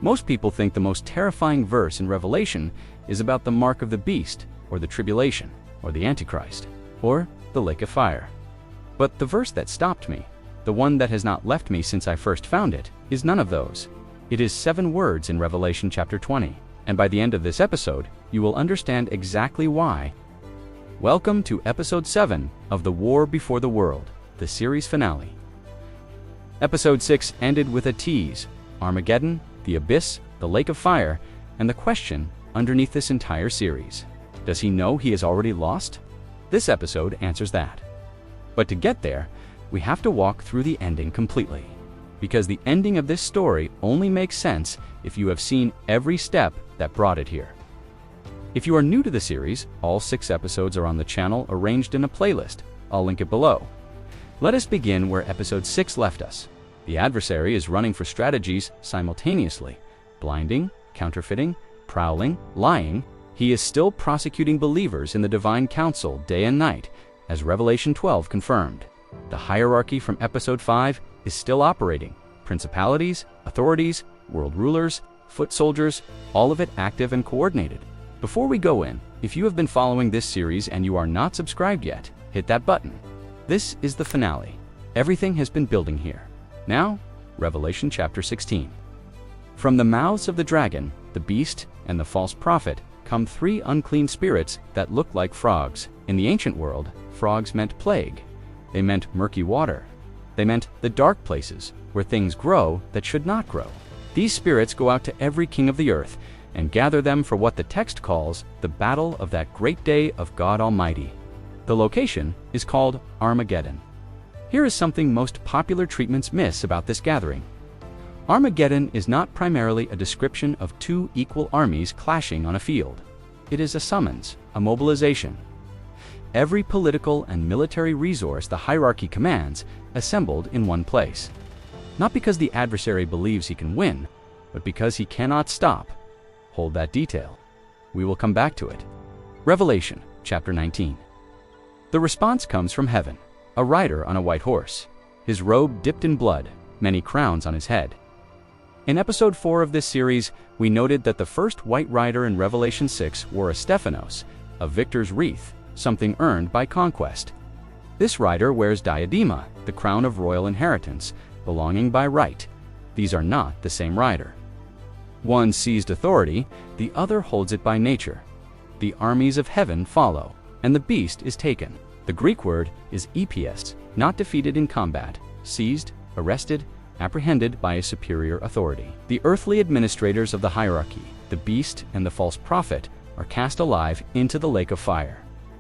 Most people think the most terrifying verse in Revelation is about the mark of the beast, or the tribulation, or the Antichrist, or the lake of fire. But the verse that stopped me, the one that has not left me since I first found it, is none of those. It is 7 words in Revelation chapter 20, and by the end of this episode, you will understand exactly why. Welcome to episode 7 of The War Before the World, the series finale. Episode 6 ended with a tease: Armageddon, the abyss, the lake of fire, and the question underneath this entire series: does he know he has already lost? This episode answers that. But to get there, we have to walk through the ending completely, because the ending of this story only makes sense if you have seen every step that brought it here. If you are new to the series, all 6 episodes are on the channel arranged in a playlist. I'll link it below. Let us begin where episode 6 left us. The adversary is running for strategies simultaneously: blinding, counterfeiting, prowling, lying. He is still prosecuting believers in the divine council day and night, as Revelation 12 confirmed. The hierarchy from episode 5 is still operating: principalities, authorities, world rulers, foot soldiers, all of it active and coordinated. Before we go in, if you have been following this series and you are not subscribed yet, hit that button. This is the finale. Everything has been building here. Now, Revelation chapter 16. From the mouths of the dragon, the beast, and the false prophet come 3 unclean spirits that look like frogs. In the ancient world, frogs meant plague. They meant murky water. They meant the dark places where things grow that should not grow. These spirits go out to every king of the earth and gather them for what the text calls the battle of that great day of God Almighty. The location is called Armageddon. Here is something most popular treatments miss about this gathering. Armageddon is not primarily a description of 2 equal armies clashing on a field. It is a summons, a mobilization. Every political and military resource the hierarchy commands assembled in one place. Not because the adversary believes he can win, but because he cannot stop. Hold that detail. We will come back to it. Revelation chapter 19. The response comes from heaven: a rider on a white horse, his robe dipped in blood, many crowns on his head. In episode 4 of this series, we noted that the first white rider in Revelation 6 wore a Stephanos, a victor's wreath, something earned by conquest. This rider wears diadema, the crown of royal inheritance, belonging by right. These are not the same rider. One seized authority, the other holds it by nature. The armies of heaven follow, and the beast is taken. The Greek word is epies, not defeated in combat, seized, arrested, apprehended by a superior authority. The earthly administrators of the hierarchy, the beast and the false prophet, are cast alive into the lake of fire.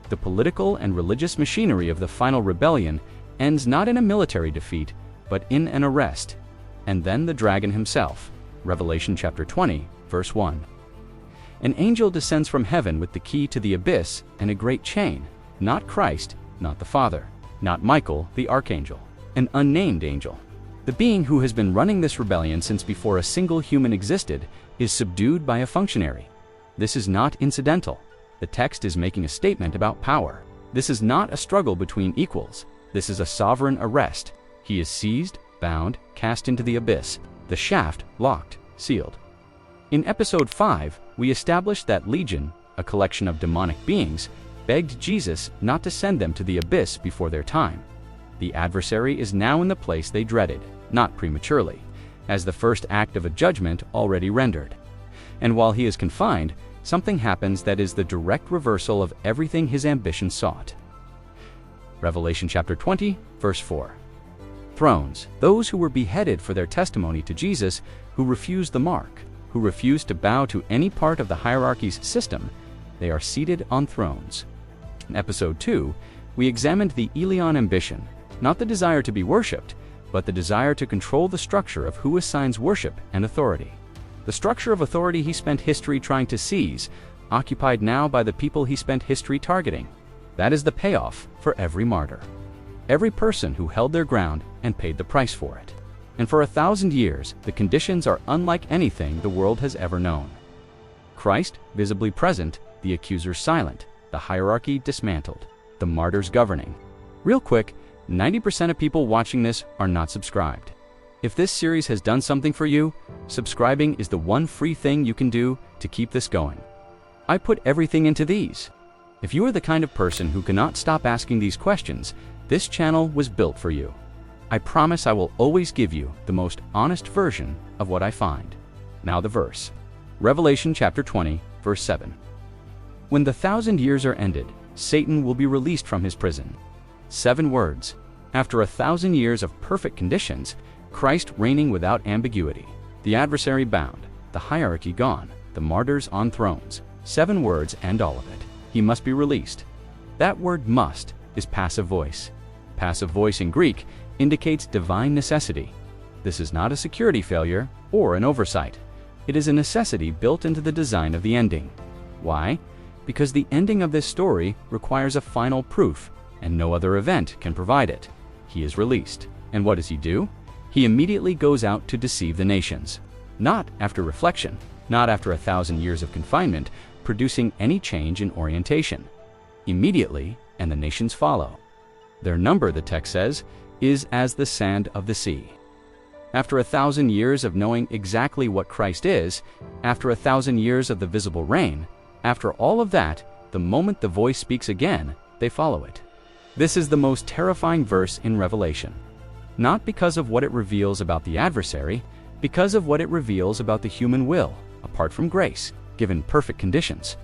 The political and religious machinery of the final rebellion ends not in a military defeat, but in an arrest, and then the dragon himself. Revelation chapter 20, verse 1. An angel descends from heaven with the key to the abyss and a great chain. Not Christ, not the Father, not Michael, the archangel, an unnamed angel. The being who has been running this rebellion since before a single human existed is subdued by a functionary. This is not incidental. The text is making a statement about power. This is not a struggle between equals. This is a sovereign arrest. He is seized, bound, cast into the abyss, the shaft locked, sealed. In episode 5, we established that Legion, a collection of demonic beings, begged Jesus not to send them to the abyss before their time. The adversary is now in the place they dreaded, not prematurely, as the first act of a judgment already rendered. And while he is confined, something happens that is the direct reversal of everything his ambition sought. Revelation chapter 20, verse 4. Thrones, those who were beheaded for their testimony to Jesus, who refused the mark, who refused to bow to any part of the hierarchy's system, they are seated on thrones. In episode 2, we examined the Elion ambition, not the desire to be worshipped, but the desire to control the structure of who assigns worship and authority. The structure of authority he spent history trying to seize, occupied now by the people he spent history targeting. That is the payoff for every martyr. Every person who held their ground and paid the price for it. And for 1,000 years, the conditions are unlike anything the world has ever known. Christ visibly present, the accusers silent, the hierarchy dismantled, the martyrs governing. Real quick, 90% of people watching this are not subscribed. If this series has done something for you, subscribing is the one free thing you can do to keep this going. I put everything into these. If you are the kind of person who cannot stop asking these questions, this channel was built for you. I promise I will always give you the most honest version of what I find. Now the verse. Revelation chapter 20, verse 7. When the 1,000 years are ended, Satan will be released from his prison. 7 words. After 1,000 years of perfect conditions, Christ reigning without ambiguity, the adversary bound, the hierarchy gone, the martyrs on thrones. 7 words and all of it. He must be released. That word must is passive voice. Passive voice in Greek indicates divine necessity. This is not a security failure or an oversight. It is a necessity built into the design of the ending. Why? Because the ending of this story requires a final proof, and no other event can provide it. He is released. And what does he do? He immediately goes out to deceive the nations. Not after reflection, not after 1,000 years of confinement, producing any change in orientation. Immediately, and the nations follow. Their number, the text says, is as the sand of the sea. After 1,000 years of knowing exactly what Christ is, after 1,000 years of the visible reign, after all of that, the moment the voice speaks again, they follow it. This is the most terrifying verse in Revelation. Not because of what it reveals about the adversary, because of what it reveals about the human will, apart from grace, given perfect conditions.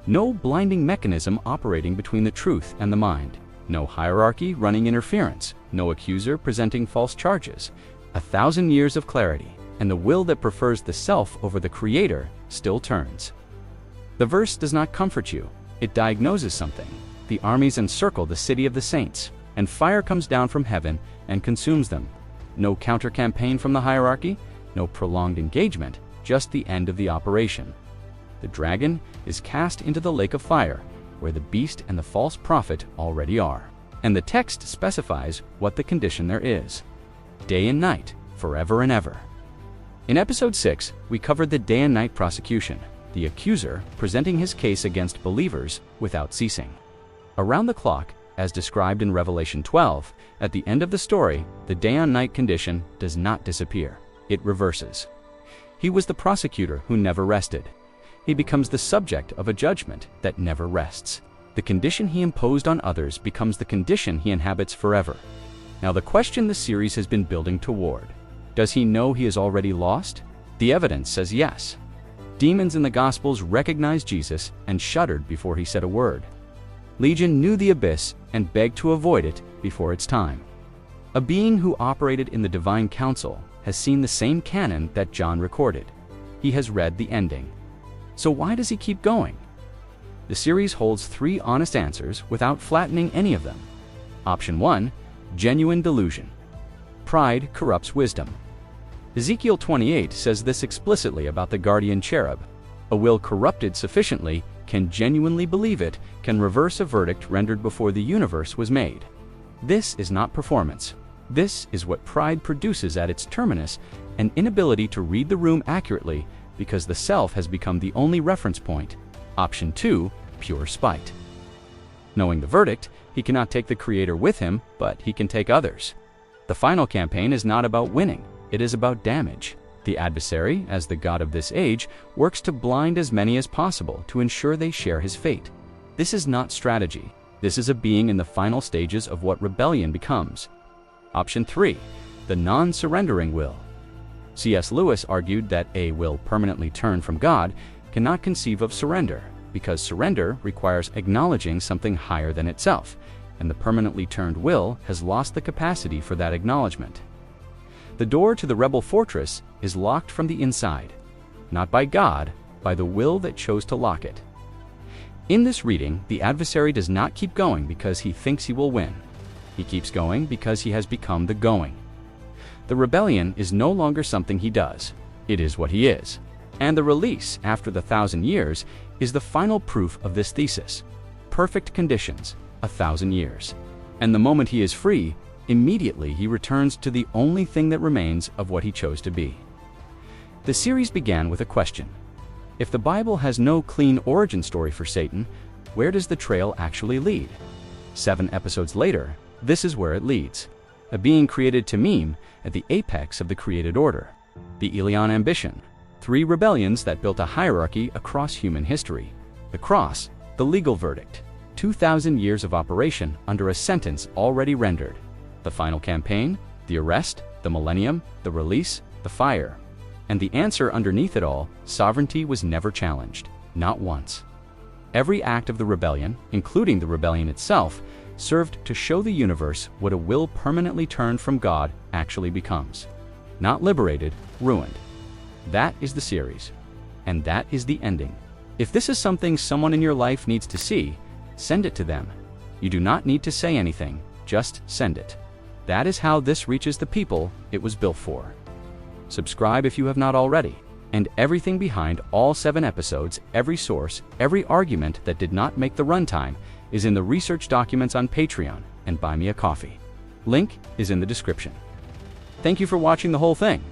No blinding mechanism operating between the truth and the mind. No hierarchy running interference. No accuser presenting false charges. 1,000 years of clarity, and the will that prefers the self over the Creator still turns. The verse does not comfort you. It diagnoses something. The armies encircle the city of the saints, and fire comes down from heaven and consumes them. No counter-campaign from the hierarchy, no prolonged engagement, just the end of the operation. The dragon is cast into the lake of fire, where the beast and the false prophet already are. And the text specifies what the condition there is. Day and night, forever and ever. In episode 6, we covered the day and night prosecution, the accuser presenting his case against believers without ceasing. Around the clock, as described in Revelation 12, at the end of the story, the day-and-night condition does not disappear. It reverses. He was the prosecutor who never rested. He becomes the subject of a judgment that never rests. The condition he imposed on others becomes the condition he inhabits forever. Now the question the series has been building toward. Does he know he is already lost? The evidence says yes. Demons in the Gospels recognized Jesus and shuddered before he said a word. Legion knew the abyss and begged to avoid it before its time. A being who operated in the divine council has seen the same canon that John recorded. He has read the ending. So why does he keep going? The series holds 3 honest answers without flattening any of them. Option 1, genuine delusion. Pride corrupts wisdom. Ezekiel 28 says this explicitly about the guardian cherub. A will corrupted sufficiently can genuinely believe it, can reverse a verdict rendered before the universe was made. This is not performance. This is what pride produces at its terminus, an inability to read the room accurately because the self has become the only reference point. Option 2, pure spite. Knowing the verdict, he cannot take the Creator with him, but he can take others. The final campaign is not about winning, it is about damage. The adversary, as the god of this age, works to blind as many as possible to ensure they share his fate. This is not strategy. This is a being in the final stages of what rebellion becomes. Option 3, the non-surrendering will. C.S. Lewis argued that a will permanently turned from God cannot conceive of surrender, because surrender requires acknowledging something higher than itself, and the permanently turned will has lost the capacity for that acknowledgement. The door to the rebel fortress is locked from the inside, not by God, by the will that chose to lock it. In this reading, the adversary does not keep going because he thinks he will win. He keeps going because he has become the going. The rebellion is no longer something he does. It is what he is. And the release after the 1,000 years is the final proof of this thesis. Perfect conditions, 1,000 years. And the moment he is free, immediately he returns to the only thing that remains of what he chose to be. The series began with a question. If the Bible has no clean origin story for Satan, where does the trail actually lead? 7 episodes later, this is where it leads. a being created to meme at the apex of the created order. The Ilion Ambition, 3 rebellions that built a hierarchy across human history. The Cross, the legal verdict, 2,000 years of operation under a sentence already rendered. The Final Campaign, the arrest, the Millennium, the release, the fire. And the answer underneath it all, sovereignty was never challenged, not once. Every act of the rebellion, including the rebellion itself, served to show the universe what a will permanently turned from God actually becomes. Not liberated, ruined. That is the series. And that is the ending. If this is something someone in your life needs to see, send it to them. You do not need to say anything, just send it. That is how this reaches the people it was built for. Subscribe if you have not already. And everything behind all 7 episodes, every source, every argument that did not make the runtime is in the research documents on Patreon and Buy Me a Coffee. Link is in the description. Thank you for watching the whole thing.